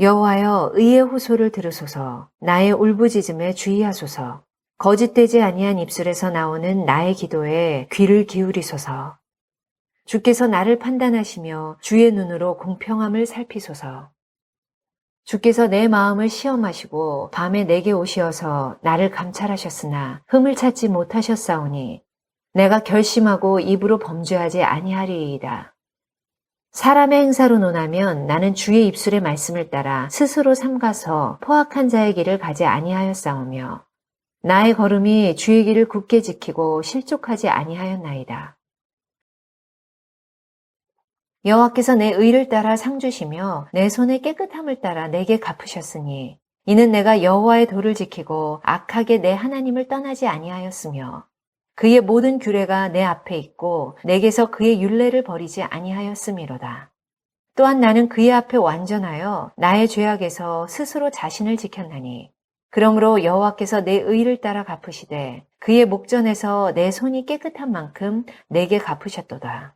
여호와여 의의 호소를 들으소서. 나의 울부짖음에 주의하소서. 거짓되지 아니한 입술에서 나오는 나의 기도에 귀를 기울이소서. 주께서 나를 판단하시며 주의 눈으로 공평함을 살피소서. 주께서 내 마음을 시험하시고 밤에 내게 오시어서 나를 감찰하셨으나 흠을 찾지 못하셨사오니 내가 결심하고 입으로 범죄하지 아니하리이다. 사람의 행사로 논하면 나는 주의 입술의 말씀을 따라 스스로 삼가서 포악한 자의 길을 가지 아니하였사오며 나의 걸음이 주의 길을 굳게 지키고 실족하지 아니하였나이다. 여호와께서 내 의를 따라 상 주시며 내 손의 깨끗함을 따라 내게 갚으셨으니 이는 내가 여호와의 도를 지키고 악하게 내 하나님을 떠나지 아니하였으며 그의 모든 규례가 내 앞에 있고 내게서 그의 율례를 버리지 아니하였음이로다. 또한 나는 그의 앞에 완전하여 나의 죄악에서 스스로 자신을 지켰나니 그러므로 여호와께서 내 의를 따라 갚으시되 그의 목전에서 내 손이 깨끗한 만큼 내게 갚으셨도다.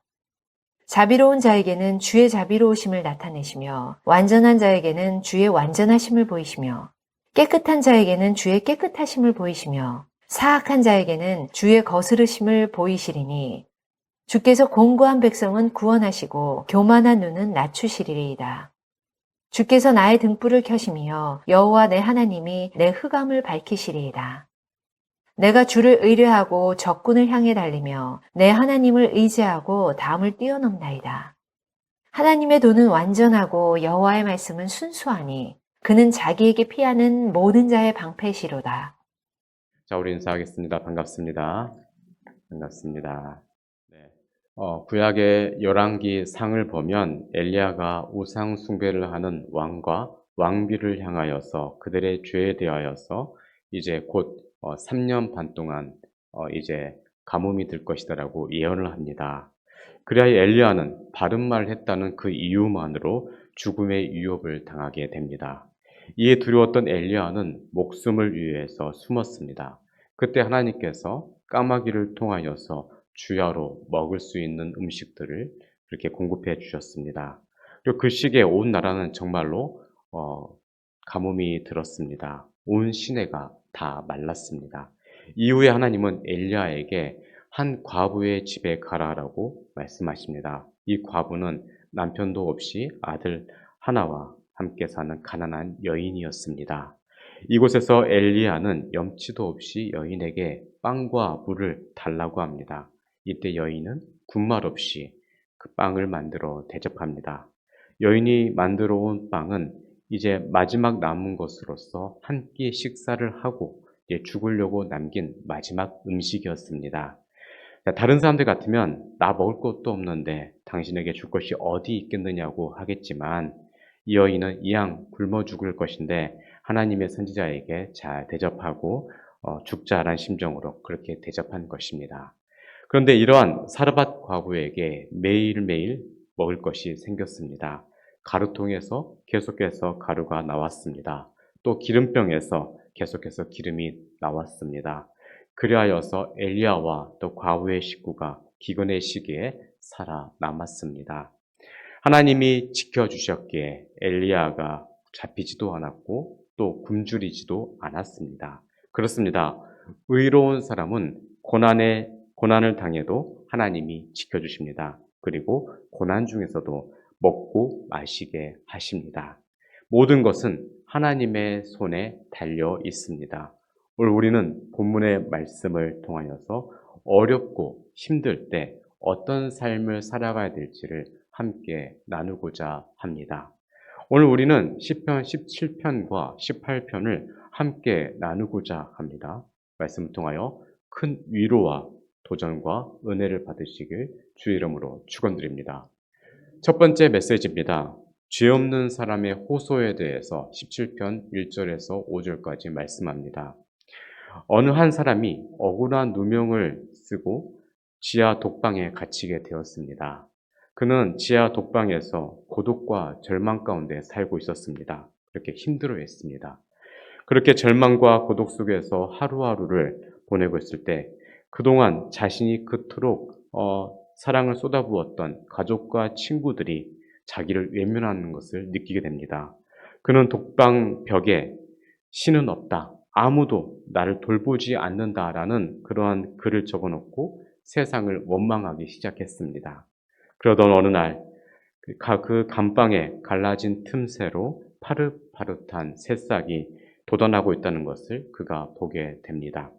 자비로운 자에게는 주의 자비로우심을 나타내시며 완전한 자에게는 주의 완전하심을 보이시며 깨끗한 자에게는 주의 깨끗하심을 보이시며 사악한 자에게는 주의 거스르심을 보이시리니 주께서 공고한 백성은 구원하시고 교만한 눈은 낮추시리이다. 주께서 나의 등불을 켜시며 여호와 내 하나님이 내 흑암을 밝히시리이다. 내가 주를 의뢰하고 적군을 향해 달리며 내 하나님을 의지하고 담을 뛰어넘나이다. 하나님의 도는 완전하고 여호와의 말씀은 순수하니 그는 자기에게 피하는 모든 자의 방패시로다. 자, 우리 인사하겠습니다. 반갑습니다. 반갑습니다. 네. 구약의 열왕기 상을 보면 엘리야가 우상 숭배를 하는 왕과 왕비를 향하여서 그들의 죄에 대하여서 이제 곧 3년 반 동안 이제 가뭄이 들 것이다라고 예언을 합니다. 그래야 엘리야는 바른 말을 했다는 그 이유만으로 죽음의 위협을 당하게 됩니다. 이에 두려웠던 엘리야는 목숨을 위해서 숨었습니다. 그때 하나님께서 까마귀를 통하여서 주야로 먹을 수 있는 음식들을 그렇게 공급해 주셨습니다. 그리고 그 시기에 온 나라는 정말로 가뭄이 들었습니다. 온 시내가 다 말랐습니다. 이후에 하나님은 엘리야에게 한 과부의 집에 가라라고 말씀하십니다. 이 과부는 남편도 없이 아들 하나와 함께 사는 가난한 여인이었습니다. 이곳에서 엘리야는 염치도 없이 여인에게 빵과 물을 달라고 합니다. 이때 여인은 군말 없이 그 빵을 만들어 대접합니다. 여인이 만들어 온 빵은 이제 마지막 남은 것으로서 한 끼 식사를 하고 이제 죽으려고 남긴 마지막 음식이었습니다. 다른 사람들 같으면 나 먹을 것도 없는데 당신에게 줄 것이 어디 있겠느냐고 하겠지만 이 여인은 이왕 굶어 죽을 것인데 하나님의 선지자에게 잘 대접하고 죽자란 심정으로 그렇게 대접한 것입니다. 그런데 이러한 사르밧 과부에게 매일매일 먹을 것이 생겼습니다. 가루통에서 계속해서 가루가 나왔습니다. 또 기름병에서 계속해서 기름이 나왔습니다. 그리하여서 엘리야와 또 과부의 식구가 기근의 시기에 살아남았습니다. 하나님이 지켜주셨기에 엘리야가 잡히지도 않았고 또 굶주리지도 않았습니다. 그렇습니다. 의로운 사람은 고난을 당해도 하나님이 지켜주십니다. 그리고 고난 중에서도 먹고 마시게 하십니다. 모든 것은 하나님의 손에 달려 있습니다. 오늘 우리는 본문의 말씀을 통하여서 어렵고 힘들 때 어떤 삶을 살아가야 될지를 함께 나누고자 합니다. 오늘 우리는 시편 17편과 18편을 함께 나누고자 합니다. 말씀을 통하여 큰 위로와 도전과 은혜를 받으시길 주의 이름으로 축원드립니다. 첫 번째 메시지입니다. 죄 없는 사람의 호소에 대해서 17편 1절에서 5절까지 말씀합니다. 어느 한 사람이 억울한 누명을 쓰고 지하 독방에 갇히게 되었습니다. 그는 지하 독방에서 고독과 절망 가운데 살고 있었습니다. 그렇게 힘들어했습니다. 그렇게 절망과 고독 속에서 하루하루를 보내고 있을 때 그동안 자신이 그토록 사랑을 쏟아부었던 가족과 친구들이 자기를 외면하는 것을 느끼게 됩니다. 그는 독방벽에 신은 없다. 아무도 나를 돌보지 않는다라는 그러한 글을 적어놓고 세상을 원망하기 시작했습니다. 그러던 어느 날 그 감방에 갈라진 틈새로 파릇파릇한 새싹이 돋아나고 있다는 것을 그가 보게 됩니다.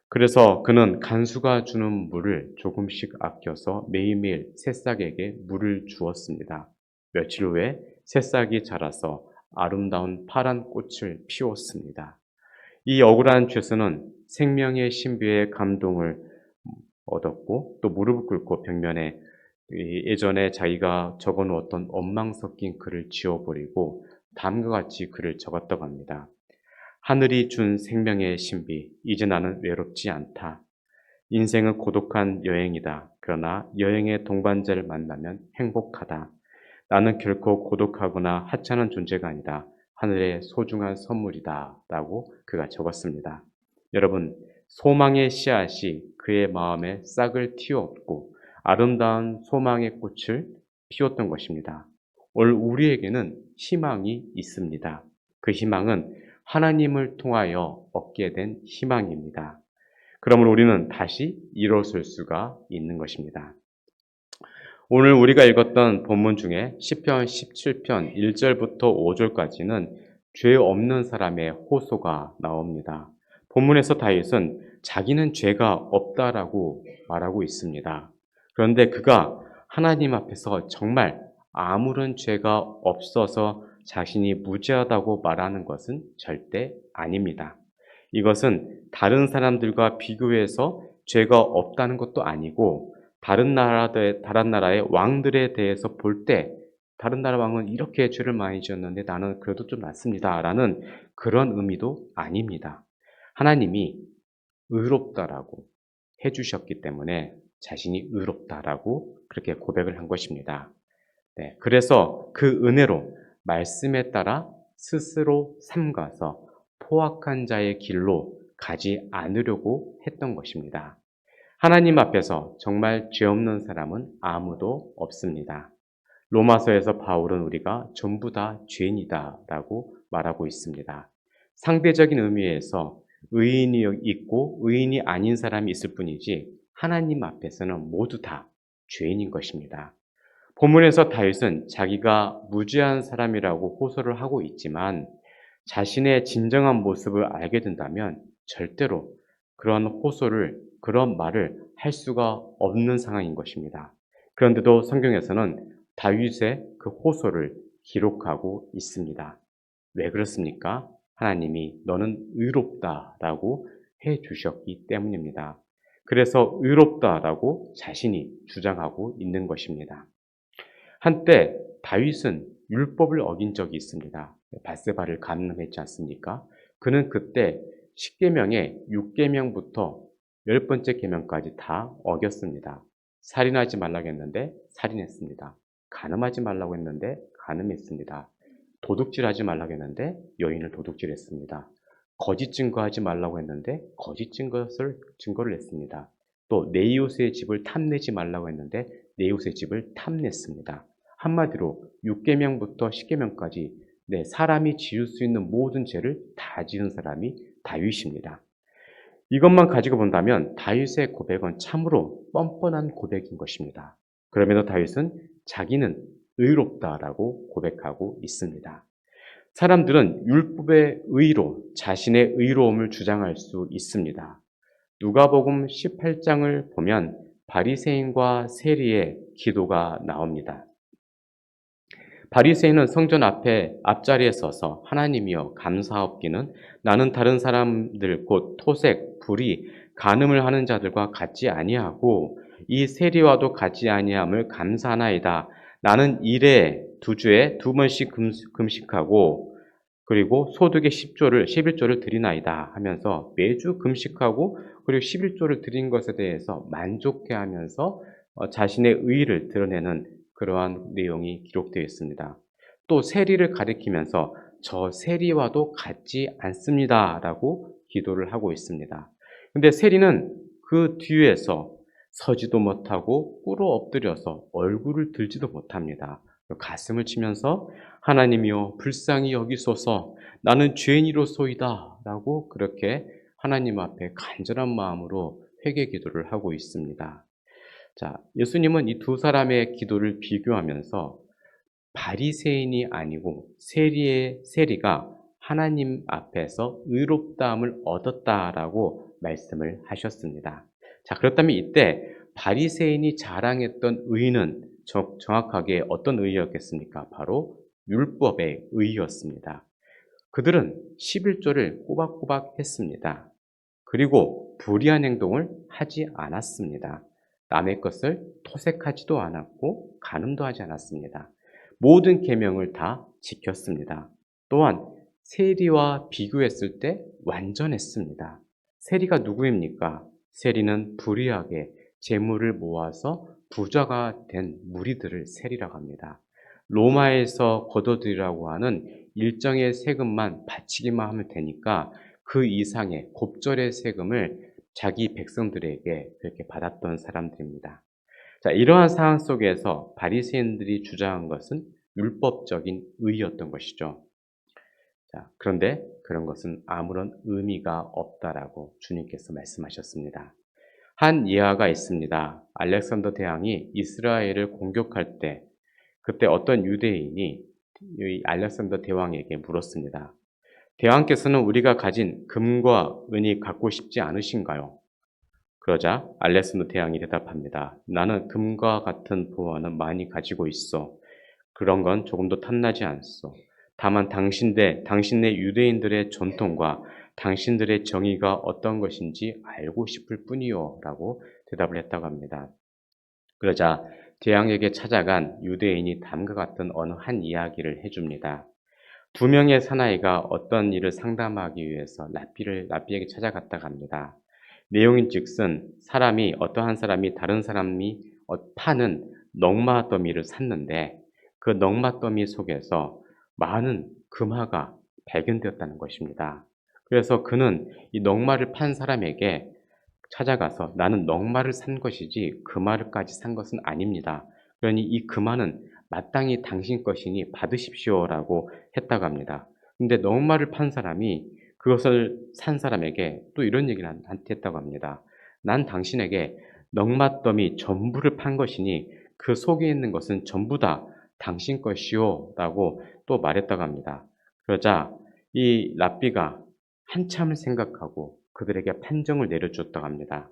그래서 그는 간수가 주는 물을 조금씩 아껴서 매일매일 새싹에게 물을 주었습니다. 며칠 후에 새싹이 자라서 아름다운 파란 꽃을 피웠습니다. 이 억울한 죄수는 생명의 신비에 감동을 얻었고 또 무릎을 꿇고 벽면에 예전에 자기가 적어 놓았던 원망 섞인 글을 지워버리고 다음과 같이 글을 적었다고 합니다. 하늘이 준 생명의 신비, 이제 나는 외롭지 않다. 인생은 고독한 여행이다. 그러나 여행의 동반자를 만나면 행복하다. 나는 결코 고독하거나 하찮은 존재가 아니다. 하늘의 소중한 선물이다. 라고 그가 적었습니다. 여러분, 소망의 씨앗이 그의 마음에 싹을 틔웠고 아름다운 소망의 꽃을 피웠던 것입니다. 오늘 우리에게는 희망이 있습니다. 그 희망은 하나님을 통하여 얻게 된 희망입니다. 그러므로 우리는 다시 일어설 수가 있는 것입니다. 오늘 우리가 읽었던 본문 중에 시편 17편 1절부터 5절까지는 죄 없는 사람의 호소가 나옵니다. 본문에서 다윗은 자기는 죄가 없다라고 말하고 있습니다. 그런데 그가 하나님 앞에서 정말 아무런 죄가 없어서 자신이 무죄하다고 말하는 것은 절대 아닙니다. 이것은 다른 사람들과 비교해서 죄가 없다는 것도 아니고 다른 나라의 왕들에 대해서 볼 때 다른 나라 왕은 이렇게 죄를 많이 지었는데 나는 그래도 좀 낫습니다. 라는 그런 의미도 아닙니다. 하나님이 의롭다라고 해주셨기 때문에 자신이 의롭다라고 그렇게 고백을 한 것입니다. 네, 그래서 그 은혜로 말씀에 따라 스스로 삼가서 포악한 자의 길로 가지 않으려고 했던 것입니다. 하나님 앞에서 정말 죄 없는 사람은 아무도 없습니다. 로마서에서 바울은 우리가 전부 다 죄인이다 라고 말하고 있습니다. 상대적인 의미에서 의인이 있고 의인이 아닌 사람이 있을 뿐이지 하나님 앞에서는 모두 다 죄인인 것입니다. 본문에서 다윗은 자기가 무죄한 사람이라고 호소를 하고 있지만 자신의 진정한 모습을 알게 된다면 절대로 그런 말을 할 수가 없는 상황인 것입니다. 그런데도 성경에서는 다윗의 그 호소를 기록하고 있습니다. 왜 그렇습니까? 하나님이 너는 의롭다라고 해 주셨기 때문입니다. 그래서 의롭다라고 자신이 주장하고 있는 것입니다. 한때 다윗은 율법을 어긴 적이 있습니다. 밧세바를 간음했지 않습니까? 그는 그때 10계명의 6계명부터 10번째 계명까지 다 어겼습니다. 살인하지 말라고 했는데 살인했습니다. 간음하지 말라고 했는데 간음했습니다. 도둑질하지 말라고 했는데 여인을 도둑질했습니다. 거짓 증거하지 말라고 했는데 거짓 증거를 냈습니다. 또 내 이웃의 집을 탐내지 말라고 했는데 내 이웃의 집을 탐냈습니다. 한마디로 6계명부터 10계명까지 사람이 지을 수 있는 모든 죄를 다 지은 사람이 다윗입니다. 이것만 가지고 본다면 다윗의 고백은 참으로 뻔뻔한 고백인 것입니다. 그럼에도 다윗은 자기는 의롭다라고 고백하고 있습니다. 사람들은 율법의 의로 자신의 의로움을 주장할 수 있습니다. 누가복음 18장을 보면 바리새인과 세리의 기도가 나옵니다. 바리새인은 성전 앞자리에 서서 하나님이여 감사옵기는 나는 다른 사람들 곧 토색, 불의, 간음을 하는 자들과 같지 아니하고 이 세리와도 같지 아니함을 감사하나이다. 나는 일에 2주에 2번씩 금식하고 그리고 소득의 11조를 드리나이다 하면서 매주 금식하고 그리고 11조를 드린 것에 대해서 만족해하면서 자신의 의의를 드러내는 그러한 내용이 기록되어 있습니다. 또 세리를 가리키면서 저 세리와도 같지 않습니다 라고 기도를 하고 있습니다. 근데 세리는 그 뒤에서 서지도 못하고 꿇어 엎드려서 얼굴을 들지도 못합니다. 가슴을 치면서 하나님이여 불쌍히 여기소서 나는 죄인이로소이다 라고 그렇게 하나님 앞에 간절한 마음으로 회개 기도를 하고 있습니다. 자, 예수님은 이 두 사람의 기도를 비교하면서 바리새인이 아니고 세리가 하나님 앞에서 의롭다함을 얻었다라고 말씀을 하셨습니다. 자, 그렇다면 이때 바리새인이 자랑했던 의는 정확하게 어떤 의였겠습니까? 바로 율법의 의였습니다. 그들은 11조를 꼬박꼬박 했습니다. 그리고 불의한 행동을 하지 않았습니다. 남의 것을 토색하지도 않았고 간음도 하지 않았습니다. 모든 계명을 다 지켰습니다. 또한 세리와 비교했을 때 완전했습니다. 세리가 누구입니까? 세리는 불의하게 재물을 모아서 부자가 된 무리들을 세리라고 합니다. 로마에서 거둬들이라고 하는 일정의 세금만 바치기만 하면 되니까 그 이상의 곱절의 세금을 자기 백성들에게 그렇게 받았던 사람들입니다. 자, 이러한 상황 속에서 바리새인들이 주장한 것은 율법적인 의였던 것이죠. 자, 그런데 그런 것은 아무런 의미가 없다라고 주님께서 말씀하셨습니다. 한 예화가 있습니다. 알렉산더 대왕이 이스라엘을 공격할 때 그때 어떤 유대인이 이 알렉산더 대왕에게 물었습니다. 대왕께서는 우리가 가진 금과 은이 갖고 싶지 않으신가요? 그러자 알렉산더 대왕이 대답합니다. 나는 금과 같은 부하는 많이 가지고 있어. 그런 건 조금도 탐나지 않소. 다만 당신네 유대인들의 전통과 당신들의 정의가 어떤 것인지 알고 싶을 뿐이요. 라고 대답을 했다고 합니다. 그러자 대왕에게 찾아간 유대인이 다음과 같은 어느 한 이야기를 해줍니다. 두 명의 사나이가 어떤 일을 상담하기 위해서 랍비에게 찾아갔다고 합니다. 내용인즉슨 어떠한 사람이 다른 사람이 파는 넉마 더미를 샀는데 그 넉마 더미 속에서 많은 금화가 발견되었다는 것입니다. 그래서 그는 이 넉마를 판 사람에게 찾아가서 나는 넉마를 산 것이지 금화를까지 산 것은 아닙니다. 그러니 이 금화는 마땅히 당신 것이니 받으십시오라고 했다고 합니다. 근데 넉마를 판 사람이 그것을 산 사람에게 또 이런 얘기를 한테 했다고 합니다. 난 당신에게 넉마더미 전부를 판 것이니 그 속에 있는 것은 전부 다 당신 것이요 라고 또 말했다고 합니다. 그러자 이 랍비가 한참을 생각하고 그들에게 판정을 내려주었다고 합니다.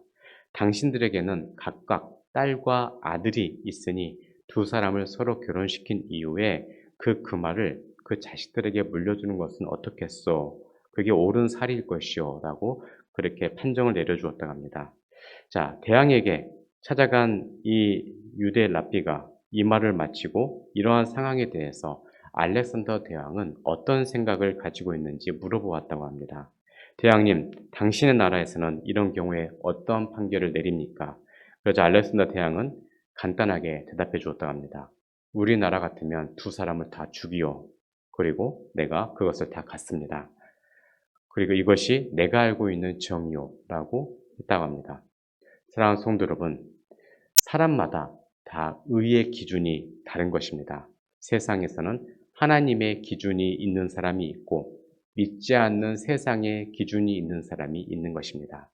당신들에게는 각각 딸과 아들이 있으니 두 사람을 서로 결혼시킨 이후에 그 금화를 그 자식들에게 물려주는 것은 어떻겠소? 그게 옳은 살일 것이요. 라고 그렇게 판정을 내려주었다고 합니다. 자, 대왕에게 찾아간 이 유대 랍비가 이 말을 마치고 이러한 상황에 대해서 알렉산더 대왕은 어떤 생각을 가지고 있는지 물어보았다고 합니다. 대왕님, 당신의 나라에서는 이런 경우에 어떤 판결을 내립니까? 그러자 알렉산더 대왕은 간단하게 대답해 주었다고 합니다. 우리나라 같으면 두 사람을 다 죽이요. 그리고 내가 그것을 다 갖습니다. 그리고 이것이 내가 알고 있는 정의요라고 했다고 합니다. 사랑하는 성도 여러분, 사람마다 다 의의 기준이 다른 것입니다. 세상에서는 하나님의 기준이 있는 사람이 있고 믿지 않는 세상의 기준이 있는 사람이 있는 것입니다.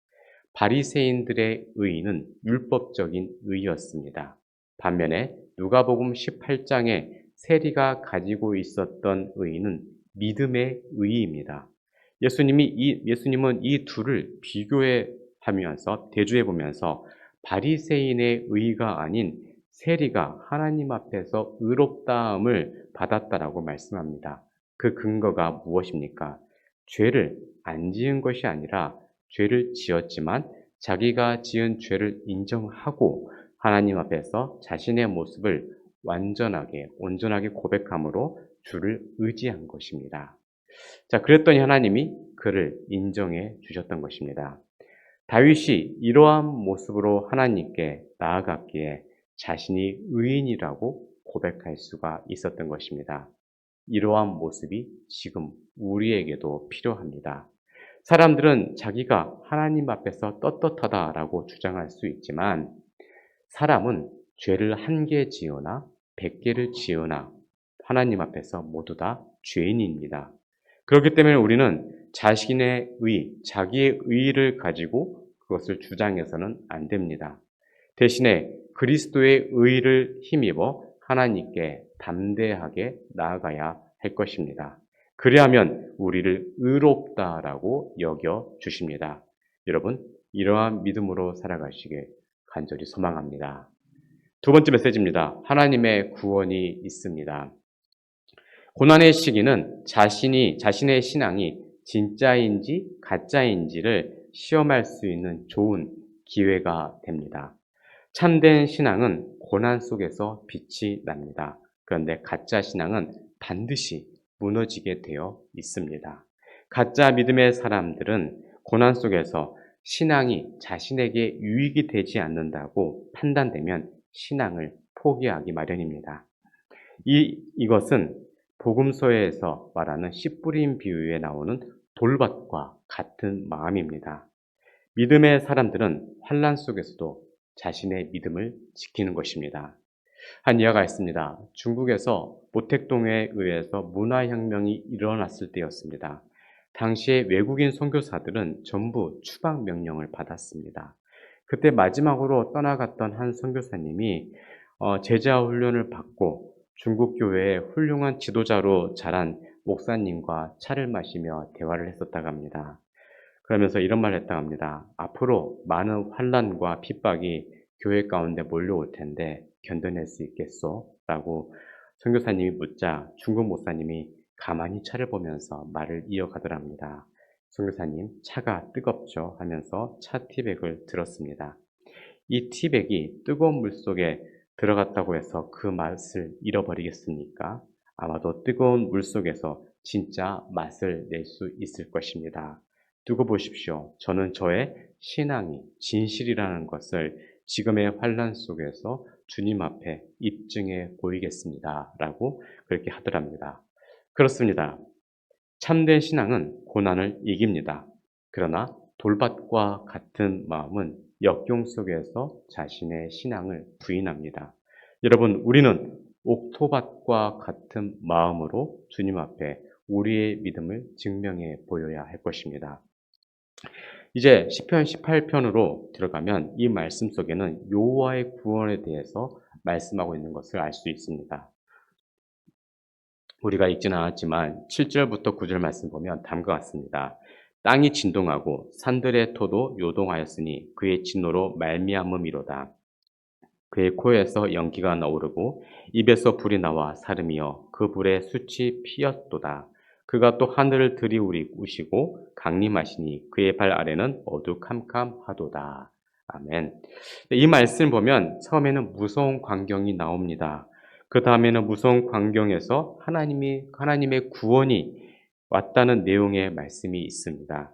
바리새인들의 의는 율법적인 의였습니다. 반면에 누가복음 18장에 세리가 가지고 있었던 의는 믿음의 의입니다. 예수님은 이 둘을 대조해 보면서 바리새인의 의가 아닌 세리가 하나님 앞에서 의롭다함을 받았다라고 말씀합니다. 그 근거가 무엇입니까? 죄를 안 지은 것이 아니라 죄를 지었지만 자기가 지은 죄를 인정하고 하나님 앞에서 자신의 모습을 온전하게 고백함으로 주를 의지한 것입니다. 자, 그랬더니 하나님이 그를 인정해 주셨던 것입니다. 다윗이 이러한 모습으로 하나님께 나아갔기에 자신이 의인이라고 고백할 수가 있었던 것입니다. 이러한 모습이 지금 우리에게도 필요합니다. 사람들은 자기가 하나님 앞에서 떳떳하다라고 주장할 수 있지만 사람은 죄를 한 개 지으나 100개를 지으나 하나님 앞에서 모두 다 죄인입니다. 그렇기 때문에 우리는 자신의 자기의 의의를 가지고 그것을 주장해서는 안 됩니다. 대신에 그리스도의 의의를 힘입어 하나님께 담대하게 나아가야 할 것입니다. 그리하면 우리를 의롭다라고 여겨 주십니다. 여러분, 이러한 믿음으로 살아가시길 간절히 소망합니다. 두 번째 메시지입니다. 하나님의 구원이 있습니다. 고난의 시기는 자신의 신앙이 진짜인지 가짜인지를 시험할 수 있는 좋은 기회가 됩니다. 참된 신앙은 고난 속에서 빛이 납니다. 그런데 가짜 신앙은 반드시 무너지게 되어 있습니다. 가짜 믿음의 사람들은 고난 속에서 신앙이 자신에게 유익이 되지 않는다고 판단되면 신앙을 포기하기 마련입니다. 이것은 복음서에서 말하는 씨 뿌린 비유에 나오는 돌밭과 같은 마음입니다. 믿음의 사람들은 환난 속에서도 자신의 믿음을 지키는 것입니다. 한 일화가 있습니다. 중국에서 모택동에 의해서 문화혁명이 일어났을 때였습니다. 당시에 외국인 선교사들은 전부 추방 명령을 받았습니다. 그때 마지막으로 떠나갔던 한 선교사님이 제자 훈련을 받고 중국 교회의 훌륭한 지도자로 자란 목사님과 차를 마시며 대화를 했었다고 합니다. 그러면서 이런 말을 했다고 합니다. 앞으로 많은 환난과 핍박이 교회 가운데 몰려올 텐데 견뎌낼 수 있겠소? 라고 선교사님이 묻자 중국 목사님이 가만히 차를 보면서 말을 이어가더랍니다. 선교사님, 차가 뜨겁죠? 하면서 차 티백을 들었습니다. 이 티백이 뜨거운 물 속에 들어갔다고 해서 그 맛을 잃어버리겠습니까? 아마도 뜨거운 물 속에서 진짜 맛을 낼 수 있을 것입니다. 두고 보십시오. 저는 저의 신앙이 진실이라는 것을 지금의 환난 속에서 주님 앞에 입증해 보이겠습니다. 라고 그렇게 하더랍니다. 그렇습니다. 참된 신앙은 고난을 이깁니다. 그러나 돌밭과 같은 마음은 역경 속에서 자신의 신앙을 부인합니다. 여러분, 우리는 옥토밭과 같은 마음으로 주님 앞에 우리의 믿음을 증명해 보여야 할 것입니다. 이제 시편 18편으로 들어가면 이 말씀 속에는 여호와의 구원에 대해서 말씀하고 있는 것을 알 수 있습니다. 우리가 읽지는 않았지만 7절부터 9절 말씀 보면 다음과 같습니다. 땅이 진동하고 산들의 토도 요동하였으니 그의 진노로 말미암음이로다. 그의 코에서 연기가 나오르고 입에서 불이 나와 사름이여 그 불에 숯이 피었도다. 그가 또 하늘을 들이우시고 강림하시니 그의 발 아래는 어두캄캄하도다. 아멘. 이 말씀을 보면 처음에는 무서운 광경이 나옵니다. 그 다음에는 무서운 광경에서 하나님의 구원이 왔다는 내용의 말씀이 있습니다.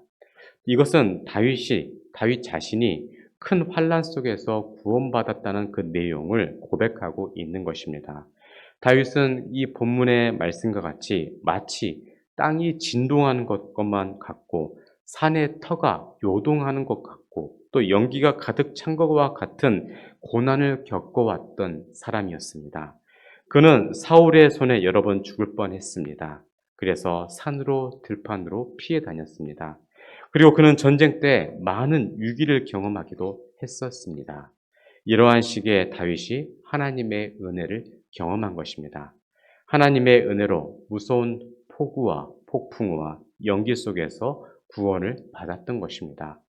이것은 다윗 자신이 큰 환난 속에서 구원받았다는 그 내용을 고백하고 있는 것입니다. 다윗은 이 본문의 말씀과 같이 마치 땅이 진동하는 것만 같고 산의 터가 요동하는 것 같고 또 연기가 가득 찬 것과 같은 고난을 겪어왔던 사람이었습니다. 그는 사울의 손에 여러 번 죽을 뻔했습니다. 그래서 산으로 들판으로 피해 다녔습니다. 그리고 그는 전쟁 때 많은 위기를 경험하기도 했었습니다. 이러한 시기에 다윗이 하나님의 은혜를 경험한 것입니다. 하나님의 은혜로 무서운 폭우와 폭풍우와 연기 속에서 구원을 받았던 것입니다.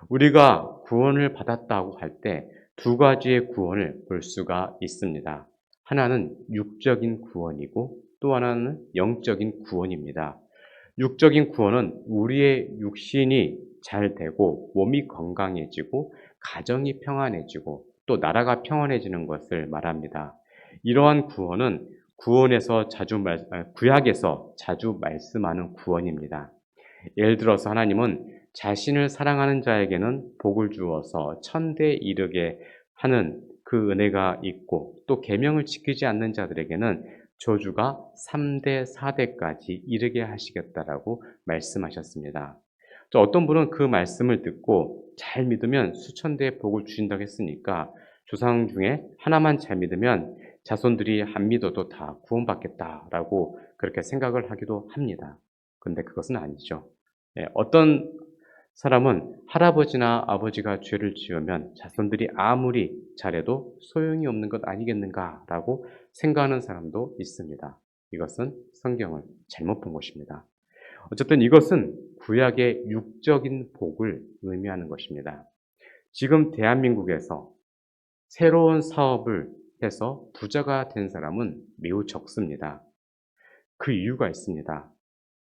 우리가 구원을 받았다고 할 때 두 가지의 구원을 볼 수가 있습니다. 하나는 육적인 구원이고 또 하나는 영적인 구원입니다. 육적인 구원은 우리의 육신이 잘 되고 몸이 건강해지고 가정이 평안해지고 또 나라가 평안해지는 것을 말합니다. 이러한 구원은 구약에서 자주 말씀하는 구원입니다. 예를 들어서 하나님은 자신을 사랑하는 자에게는 복을 주어서 천대에 이르게 하는 그 은혜가 있고 또 계명을 지키지 않는 자들에게는 저주가 3대, 4대까지 이르게 하시겠다라고 말씀하셨습니다. 또 어떤 분은 그 말씀을 듣고 잘 믿으면 수천 대의 복을 주신다고 했으니까 조상 중에 하나만 잘 믿으면 자손들이 안 믿어도 다 구원받겠다라고 그렇게 생각을 하기도 합니다. 근데 그것은 아니죠. 예, 어떤 사람은 할아버지나 아버지가 죄를 지으면 자손들이 아무리 잘해도 소용이 없는 것 아니겠는가라고 생각하는 사람도 있습니다. 이것은 성경을 잘못 본 것입니다. 어쨌든 이것은 구약의 육적인 복을 의미하는 것입니다. 지금 대한민국에서 새로운 사업을 해서 부자가 된 사람은 매우 적습니다. 그 이유가 있습니다.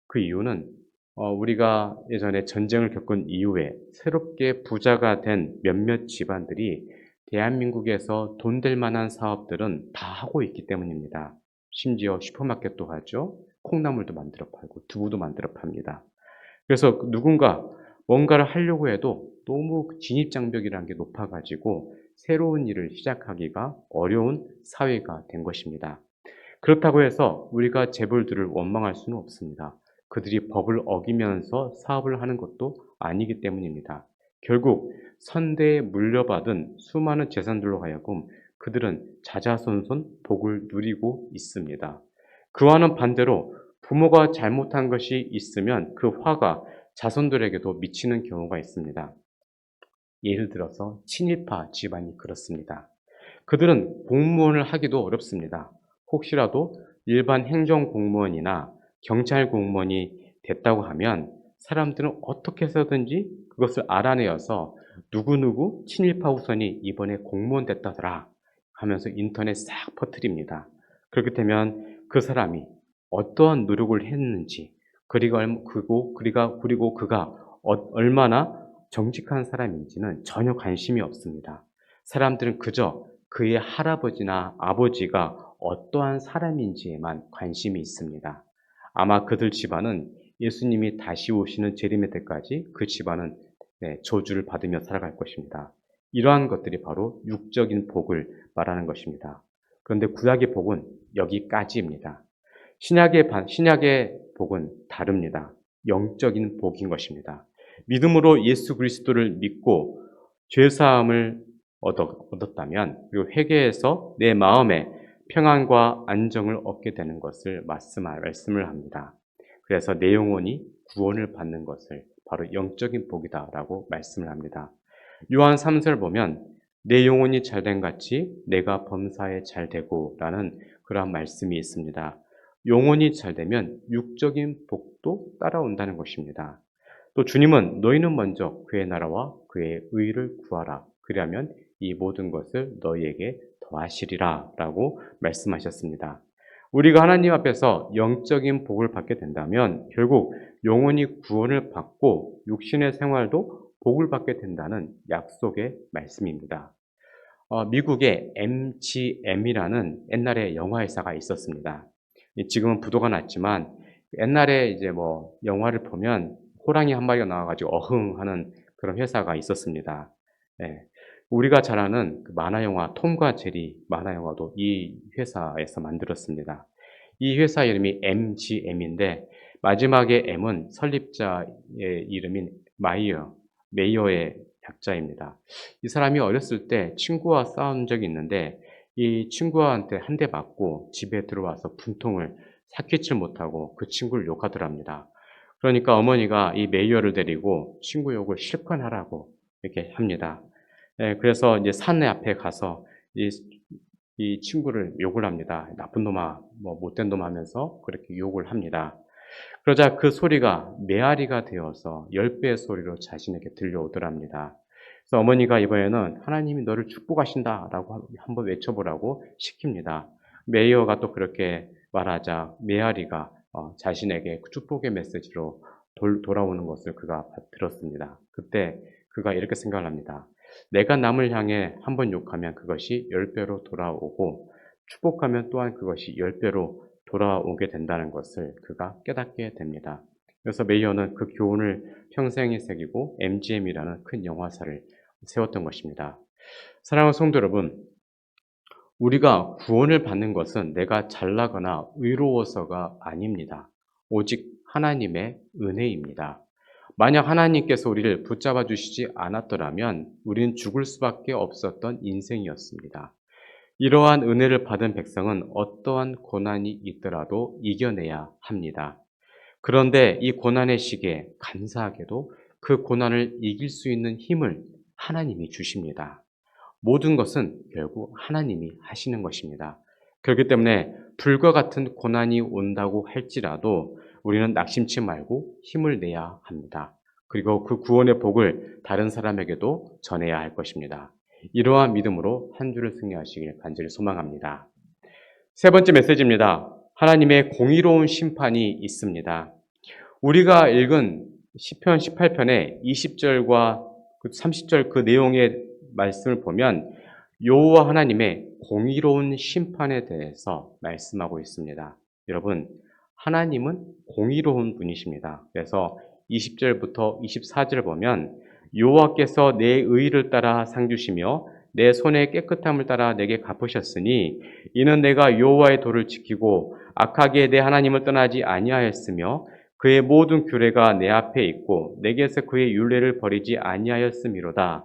그 이유는 우리가 예전에 전쟁을 겪은 이후에 새롭게 부자가 된 몇몇 집안들이 대한민국에서 돈 될 만한 사업들은 다 하고 있기 때문입니다. 심지어 슈퍼마켓도 하죠. 콩나물도 만들어 팔고 두부도 만들어 팝니다. 그래서 누군가 뭔가를 하려고 해도 너무 진입장벽이라는 게 높아가지고 새로운 일을 시작하기가 어려운 사회가 된 것입니다. 그렇다고 해서 우리가 재벌들을 원망할 수는 없습니다. 그들이 법을 어기면서 사업을 하는 것도 아니기 때문입니다. 결국 선대에 물려받은 수많은 재산들로 하여금 그들은 자자손손 복을 누리고 있습니다. 그와는 반대로 부모가 잘못한 것이 있으면 그 화가 자손들에게도 미치는 경우가 있습니다. 예를 들어서 친일파 집안이 그렇습니다. 그들은 공무원을 하기도 어렵습니다. 혹시라도 일반 행정 공무원이나 경찰 공무원이 됐다고 하면 사람들은 어떻게 해서든지 그것을 알아내어서 누구누구 친일파 후손이 이번에 공무원 됐다더라 하면서 인터넷 싹 퍼뜨립니다. 그렇게 되면 그 사람이 어떠한 노력을 했는지 그리고 그가 얼마나 정직한 사람인지는 전혀 관심이 없습니다. 사람들은 그저 그의 할아버지나 아버지가 어떠한 사람인지에만 관심이 있습니다. 아마 그들 집안은 예수님이 다시 오시는 재림의 때까지 그 집안은 저주를 받으며 살아갈 것입니다. 이러한 것들이 바로 육적인 복을 말하는 것입니다. 그런데 구약의 복은 여기까지입니다. 신약의 복은 다릅니다. 영적인 복인 것입니다. 믿음으로 예수 그리스도를 믿고 죄사함을 얻었다면 그리고 회개해서 내 마음에 평안과 안정을 얻게 되는 것을 말씀을 합니다. 그래서 내 영혼이 구원을 받는 것을 바로 영적인 복이다라고 말씀을 합니다. 요한 3절 보면 내 영혼이 잘된 같이 내가 범사에 잘되고 라는 그러한 말씀이 있습니다. 영혼이 잘되면 육적인 복도 따라온다는 것입니다. 또 주님은 너희는 먼저 그의 나라와 그의 의를 구하라. 그리하면 이 모든 것을 너희에게 더하시리라 라고 말씀하셨습니다. 우리가 하나님 앞에서 영적인 복을 받게 된다면 결국 영혼이 구원을 받고 육신의 생활도 복을 받게 된다는 약속의 말씀입니다. 미국의 MGM이라는 옛날에 영화 회사가 있었습니다. 지금은 부도가 났지만 옛날에 이제 뭐 영화를 보면 호랑이 한 마리가 나와가지고 어흥 하는 그런 회사가 있었습니다. 예. 우리가 잘 아는 그 만화영화 톰과 제리 만화영화도 이 회사에서 만들었습니다. 이 회사 이름이 MGM인데 마지막에 M은 설립자의 이름인 메이어의 약자입니다. 이 사람이 어렸을 때 친구와 싸운 적이 있는데 이 친구한테 한 대 맞고 집에 들어와서 분통을 삭히질 못하고 그 친구를 욕하더랍니다. 그러니까 어머니가 이 메이어를 데리고 친구 욕을 실컷 하라고 이렇게 합니다. 그래서 이제 산에 앞에 가서 이 친구를 욕을 합니다. 나쁜 놈아, 뭐 못된 놈 하면서 그렇게 욕을 합니다. 그러자 그 소리가 메아리가 되어서 10배의 소리로 자신에게 들려오더랍니다. 그래서 어머니가 이번에는 하나님이 너를 축복하신다라고 한번 외쳐보라고 시킵니다. 메이어가 또 그렇게 말하자 메아리가 자신에게 축복의 메시지로 돌아오는 것을 그가 들었습니다. 그때 그가 이렇게 생각을 합니다. 내가 남을 향해 한번 욕하면 그것이 10배로 돌아오고 축복하면 또한 그것이 10배로 돌아오게 된다는 것을 그가 깨닫게 됩니다. 그래서 메이어는 그 교훈을 평생에 새기고 MGM이라는 큰 영화사를 세웠던 것입니다. 사랑하는 성도 여러분, 우리가 구원을 받는 것은 내가 잘나거나 의로워서가 아닙니다. 오직 하나님의 은혜입니다. 만약 하나님께서 우리를 붙잡아 주시지 않았더라면 우리는 죽을 수밖에 없었던 인생이었습니다. 이러한 은혜를 받은 백성은 어떠한 고난이 있더라도 이겨내야 합니다. 그런데 이 고난의 시기에 감사하게도 그 고난을 이길 수 있는 힘을 하나님이 주십니다. 모든 것은 결국 하나님이 하시는 것입니다. 그렇기 때문에 불과 같은 고난이 온다고 할지라도 우리는 낙심치 말고 힘을 내야 합니다. 그리고 그 구원의 복을 다른 사람에게도 전해야 할 것입니다. 이러한 믿음으로 한 주를 승리하시길 간절히 소망합니다. 세 번째 메시지입니다. 하나님의 공의로운 심판이 있습니다. 우리가 읽은 시편 18편의 20절과 30절 그 내용의 말씀을 보면 여호와 하나님의 공의로운 심판에 대해서 말씀하고 있습니다. 여러분, 하나님은 공의로운 분이십니다. 그래서 20절부터 24절 보면 여호와께서 내 의를 따라 상 주시며 내 손의 깨끗함을 따라 내게 갚으셨으니 이는 내가 여호와의 도를 지키고 악하게 내 하나님을 떠나지 아니하였으며 그의 모든 규례가 내 앞에 있고 내게서 그의 율례를 버리지 아니하였음이로다.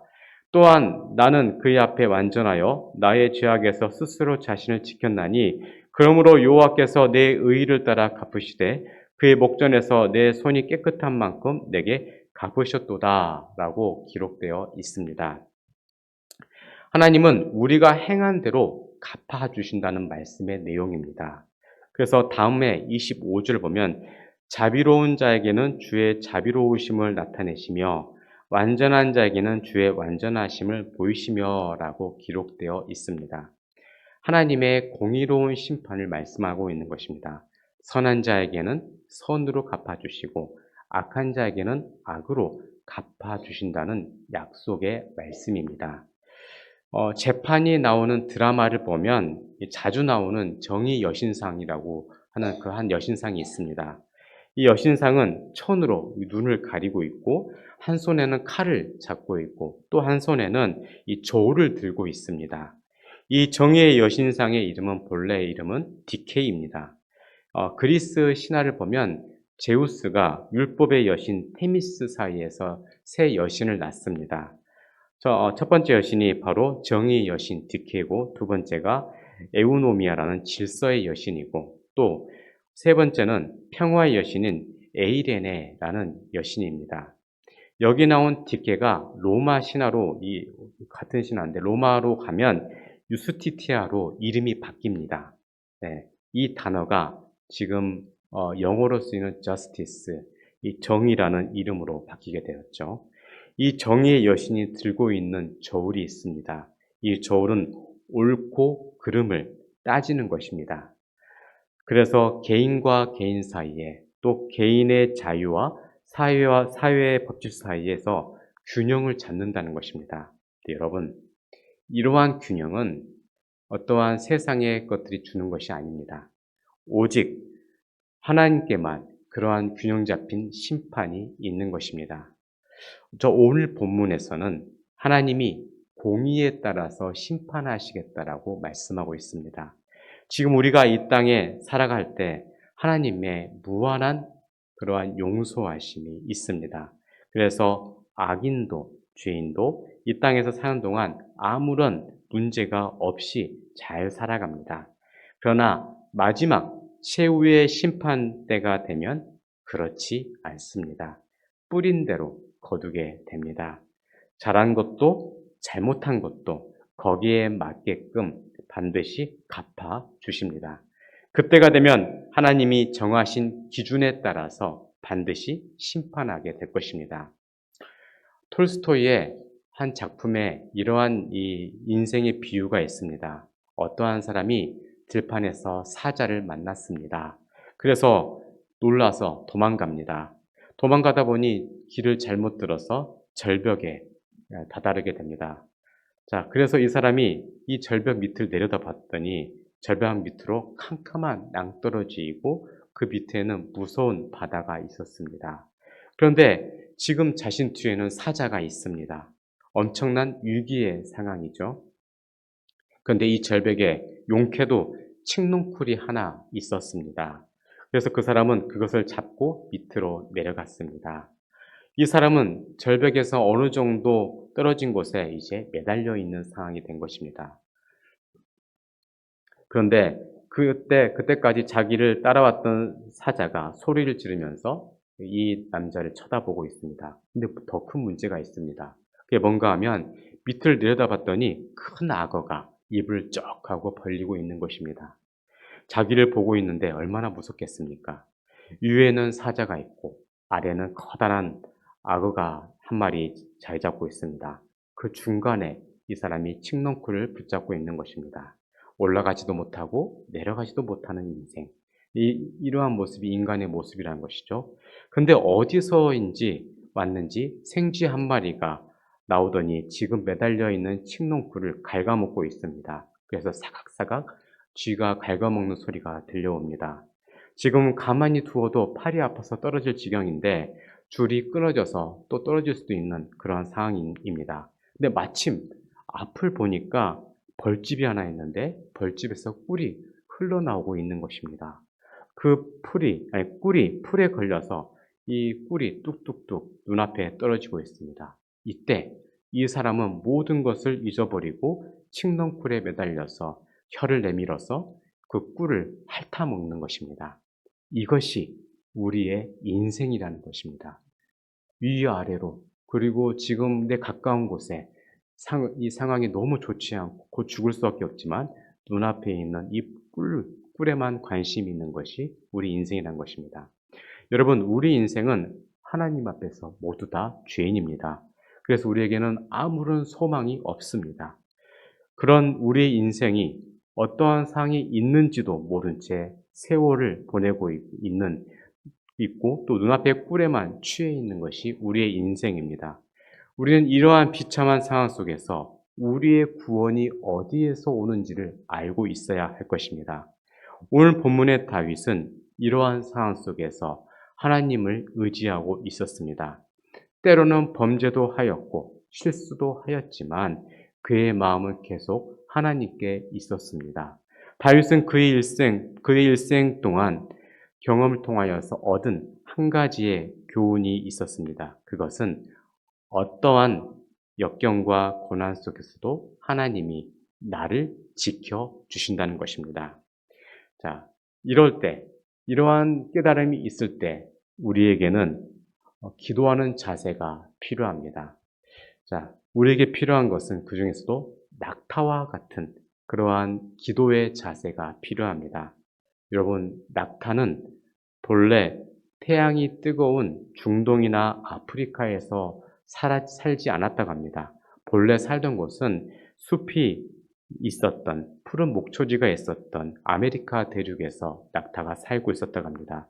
또한 나는 그의 앞에 완전하여 나의 죄악에서 스스로 자신을 지켰나니 그러므로 여호와께서 내 의를 따라 갚으시되 그의 목전에서 내 손이 깨끗한 만큼 내게 갚으셨도다라고 기록되어 있습니다. 하나님은 우리가 행한 대로 갚아주신다는 말씀의 내용입니다. 그래서 다음에 25절 보면 자비로운 자에게는 주의 자비로우심을 나타내시며 완전한 자에게는 주의 완전하심을 보이시며 라고 기록되어 있습니다. 하나님의 공의로운 심판을 말씀하고 있는 것입니다. 선한 자에게는 선으로 갚아주시고 악한 자에게는 악으로 갚아주신다는 약속의 말씀입니다. 재판이 나오는 드라마를 보면 자주 나오는 정의 여신상이라고 하는 그 한 여신상이 있습니다. 이 여신상은 천으로 눈을 가리고 있고 한 손에는 칼을 잡고 있고 또 한 손에는 이 저울을 들고 있습니다. 이 정의의 여신상의 이름은 본래의 이름은 디케이입니다. 그리스 신화를 보면 제우스가 율법의 여신 테미스 사이에서 세 여신을 낳습니다. 첫 번째 여신이 바로 정의의 여신 디케이고 두 번째가 에우노미아라는 질서의 여신이고 또 세 번째는 평화의 여신인 에이레네라는 여신입니다. 여기 나온 디케가 로마 신화로 같은 신화인데 로마로 가면 유스티티아로 이름이 바뀝니다. 네, 이 단어가 지금 영어로 쓰이는 justice, 이 정의라는 이름으로 바뀌게 되었죠. 이 정의의 여신이 들고 있는 저울이 있습니다. 이 저울은 옳고 그름을 따지는 것입니다. 그래서 개인과 개인 사이에 또 개인의 자유와 사회의 법칙 사이에서 균형을 잡는다는 것입니다. 여러분, 이러한 균형은 어떠한 세상의 것들이 주는 것이 아닙니다. 오직 하나님께만 그러한 균형 잡힌 심판이 있는 것입니다. 저 오늘 본문에서는 하나님이 공의에 따라서 심판하시겠다라고 말씀하고 있습니다. 지금 우리가 이 땅에 살아갈 때 하나님의 무한한 그러한 용서하심이 있습니다. 그래서 악인도 죄인도 이 땅에서 사는 동안 아무런 문제가 없이 잘 살아갑니다. 그러나 마지막 최후의 심판 때가 되면 그렇지 않습니다. 뿌린 대로 거두게 됩니다. 잘한 것도 잘못한 것도 거기에 맞게끔 반드시 갚아 주십니다. 그때가 되면 하나님이 정하신 기준에 따라서 반드시 심판하게 될 것입니다. 톨스토이의 한 작품에 이러한 이 인생의 비유가 있습니다. 어떠한 사람이 들판에서 사자를 만났습니다. 그래서 놀라서 도망갑니다. 도망가다 보니 길을 잘못 들어서 절벽에 다다르게 됩니다. 자, 그래서 이 사람이 이 절벽 밑을 내려다 봤더니 절벽 밑으로 캄캄한 낭떠러지이고 그 밑에는 무서운 바다가 있었습니다. 그런데 지금 자신 뒤에는 사자가 있습니다. 엄청난 위기의 상황이죠. 그런데 이 절벽에 용케도 칡농쿨이 하나 있었습니다. 그래서 그 사람은 그것을 잡고 밑으로 내려갔습니다. 이 사람은 절벽에서 어느 정도 떨어진 곳에 이제 매달려 있는 상황이 된 것입니다. 그런데 그때까지 자기를 따라왔던 사자가 소리를 지르면서 이 남자를 쳐다보고 있습니다. 근데 더 큰 문제가 있습니다. 그게 뭔가 하면 밑을 내려다봤더니 큰 악어가 입을 쩍 하고 벌리고 있는 것입니다. 자기를 보고 있는데 얼마나 무섭겠습니까? 위에는 사자가 있고 아래는 커다란 악어가 한 마리 자리 잡고 있습니다. 그 중간에 이 사람이 칡넝쿨을 붙잡고 있는 것입니다. 올라가지도 못하고 내려가지도 못하는 인생. 이러한 모습이 인간의 모습이라는 것이죠. 근데 어디서인지 왔는지 생쥐 한 마리가 나오더니 지금 매달려 있는 칡넝쿨을 갉아먹고 있습니다. 그래서 사각사각 쥐가 갉아먹는 소리가 들려옵니다. 지금 가만히 두어도 팔이 아파서 떨어질 지경인데 줄이 끊어져서 또 떨어질 수도 있는 그러한 상황입니다. 근데 마침 앞을 보니까 벌집이 하나 있는데 벌집에서 꿀이 흘러나오고 있는 것입니다. 꿀이 풀에 걸려서 이 꿀이 뚝뚝뚝 눈앞에 떨어지고 있습니다. 이때 이 사람은 모든 것을 잊어버리고 칡넝쿨에 매달려서 혀를 내밀어서 그 꿀을 핥아먹는 것입니다. 이것이 우리의 인생이라는 것입니다. 위아래로 그리고 지금 내 가까운 곳에 이 상황이 너무 좋지 않고 곧 죽을 수밖에 없지만 눈앞에 있는 이 꿀에만 관심이 있는 것이 우리 인생이라는 것입니다. 여러분, 우리 인생은 하나님 앞에서 모두 다 죄인입니다. 그래서 우리에게는 아무런 소망이 없습니다. 그런 우리의 인생이 어떠한 상황이 있는지도 모른 채 세월을 보내고 있고 또 눈앞의 꿀에만 취해 있는 것이 우리의 인생입니다. 우리는 이러한 비참한 상황 속에서 우리의 구원이 어디에서 오는지를 알고 있어야 할 것입니다. 오늘 본문의 다윗은 이러한 상황 속에서 하나님을 의지하고 있었습니다. 때로는 범죄도 하였고 실수도 하였지만 그의 마음은 계속 하나님께 있었습니다. 다윗은 그의 일생 동안 경험을 통하여서 얻은 한 가지의 교훈이 있었습니다. 그것은 어떠한 역경과 고난 속에서도 하나님이 나를 지켜주신다는 것입니다. 자, 이러한 깨달음이 있을 때 우리에게는 기도하는 자세가 필요합니다. 자, 우리에게 필요한 것은 그 중에서도 낙타와 같은 그러한 기도의 자세가 필요합니다. 여러분, 낙타는 본래 태양이 뜨거운 중동이나 아프리카에서 살지 않았다고 합니다. 본래 살던 곳은 숲이 있었던, 푸른 목초지가 있었던 아메리카 대륙에서 낙타가 살고 있었다고 합니다.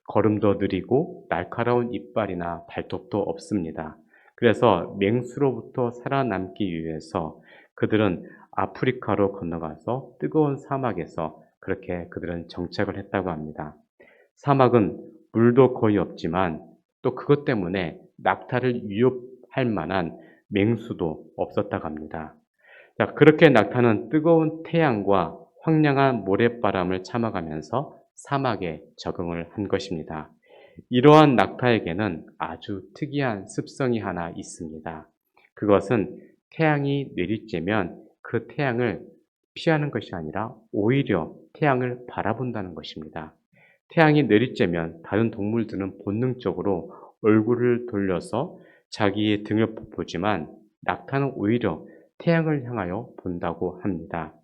걸음도 느리고 날카로운 이빨이나 발톱도 없습니다. 그래서 맹수로부터 살아남기 위해서 그들은 아프리카로 건너가서 뜨거운 사막에서 그렇게 그들은 정착을 했다고 합니다. 사막은 물도 거의 없지만 또 그것 때문에 낙타를 위협할 만한 맹수도 없었다고 합니다. 자, 그렇게 낙타는 뜨거운 태양과 황량한 모래바람을 참아가면서 사막에 적응을 한 것입니다. 이러한 낙타에게는 아주 특이한 습성이 하나 있습니다. 그것은 태양이 내리쬐면 그 태양을 피하는 것이 아니라 오히려 태양을 바라본다는 것입니다. 태양이 내리쬐면 다른 동물들은 본능적으로 얼굴을 돌려서 자기의 등을 보지만 낙타는 오히려 태양을 향하여 본다고 합니다.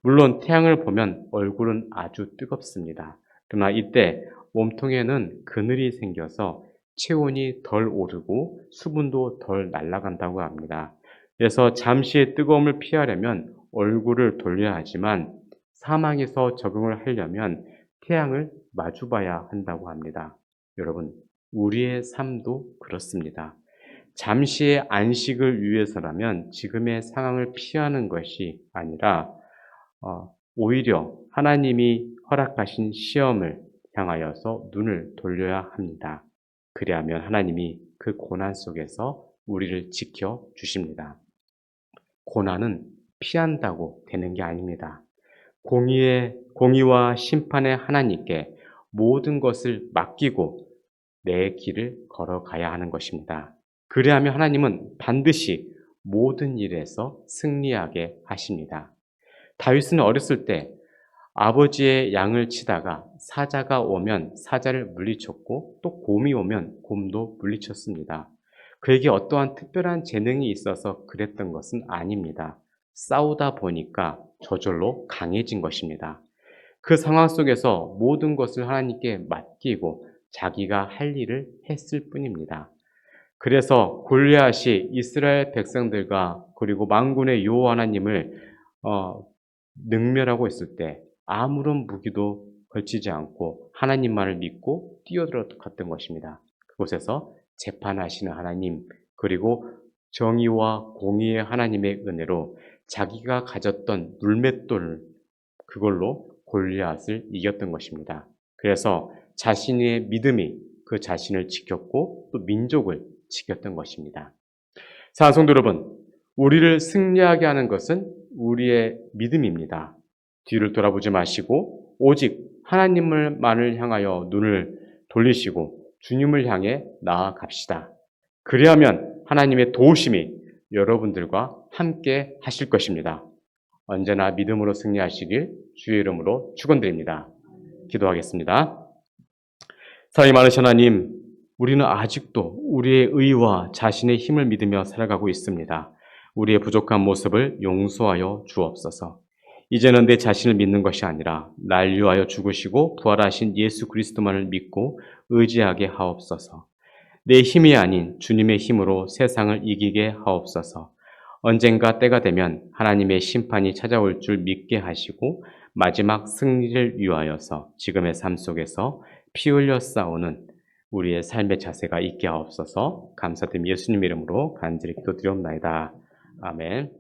물론 태양을 보면 얼굴은 아주 뜨겁습니다. 그러나 이때 몸통에는 그늘이 생겨서 체온이 덜 오르고 수분도 덜 날아간다고 합니다. 그래서 잠시의 뜨거움을 피하려면 얼굴을 돌려야 하지만 사망에서 적응을 하려면 태양을 마주봐야 한다고 합니다. 여러분, 우리의 삶도 그렇습니다. 잠시의 안식을 위해서라면 지금의 상황을 피하는 것이 아니라 오히려 하나님이 허락하신 시험을 향하여서 눈을 돌려야 합니다. 그리하면 하나님이 그 고난 속에서 우리를 지켜주십니다. 고난은 피한다고 되는 게 아닙니다. 공의와 심판의 하나님께 모든 것을 맡기고 내 길을 걸어가야 하는 것입니다. 그리하면 하나님은 반드시 모든 일에서 승리하게 하십니다. 다윗은 어렸을 때 아버지의 양을 치다가 사자가 오면 사자를 물리쳤고 또 곰이 오면 곰도 물리쳤습니다. 그에게 어떠한 특별한 재능이 있어서 그랬던 것은 아닙니다. 싸우다 보니까 저절로 강해진 것입니다. 그 상황 속에서 모든 것을 하나님께 맡기고 자기가 할 일을 했을 뿐입니다. 그래서 골리앗이 이스라엘 백성들과 그리고 만군의 여호와 하나님을 능멸하고 있을 때 아무런 무기도 걸치지 않고 하나님만을 믿고 뛰어들어갔던 것입니다. 그곳에서 재판하시는 하나님, 그리고 정의와 공의의 하나님의 은혜로 자기가 가졌던 물맷돌, 그걸로 골리앗을 이겼던 것입니다. 그래서 자신의 믿음이 그 자신을 지켰고 또 민족을 지켰던 것입니다. 사랑하는 성도 여러분, 우리를 승리하게 하는 것은 우리의 믿음입니다. 뒤를 돌아보지 마시고 오직 하나님만을 향하여 눈을 돌리시고 주님을 향해 나아갑시다. 그리하면 하나님의 도우심이 여러분들과 함께 하실 것입니다. 언제나 믿음으로 승리하시길 주의 이름으로 축원드립니다. 기도하겠습니다. 사랑이 많으신 하나님, 우리는 아직도 우리의 의와 자신의 힘을 믿으며 살아가고 있습니다. 우리의 부족한 모습을 용서하여 주옵소서. 이제는 내 자신을 믿는 것이 아니라 날 위하여 죽으시고 부활하신 예수 그리스도만을 믿고 의지하게 하옵소서. 내 힘이 아닌 주님의 힘으로 세상을 이기게 하옵소서. 언젠가 때가 되면 하나님의 심판이 찾아올 줄 믿게 하시고 마지막 승리를 위하여서 지금의 삶 속에서 피 흘려 싸우는 우리의 삶의 자세가 있게 하옵소서. 감사드리며 예수님 이름으로 간절히 기도드리옵나이다. 아멘.